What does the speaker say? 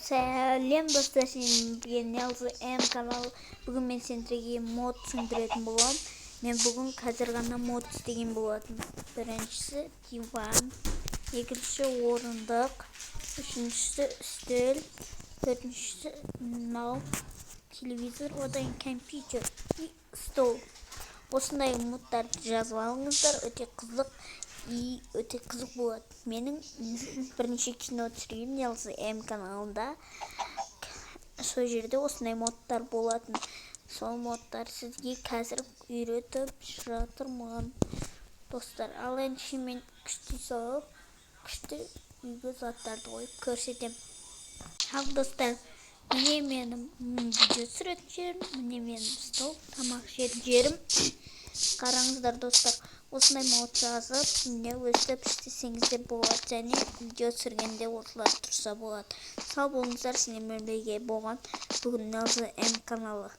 Сәлем достар, сен білген Нелзі М каналы. Бүгін мен сендерге мод түсіндіретін боламын. Мен бүгін қазір ғана мод істеген болатын. Біріншісі диван, екіншісі орындық, үшіншісі үстел, төртіншісі мынау телевизор, одан компьютер и стол. Осындай модтарды жазып алыңыздар, өте қызық болады. Менің бірнеше кино түсіргенмін Нелзі М каналында. Сол жерде осындай модтар болатын. Сол модтар сізге қазір үйретіп жатырмын достар. Ал енді мен күшті салып, күшті үйге заттарды қойып көрсетем. Ал достар, міне менің видео түсіретін жерім, міне менің стол, тамақ жейтін жерім. Қараңыздар достар, осындай мод жазып, міне өстіп істесеңіздер болады, және видео түсіргенде осылар тұрса болады. Сау болыңыздар, сіздермен бірге болған бүгін Нелзі М каналы.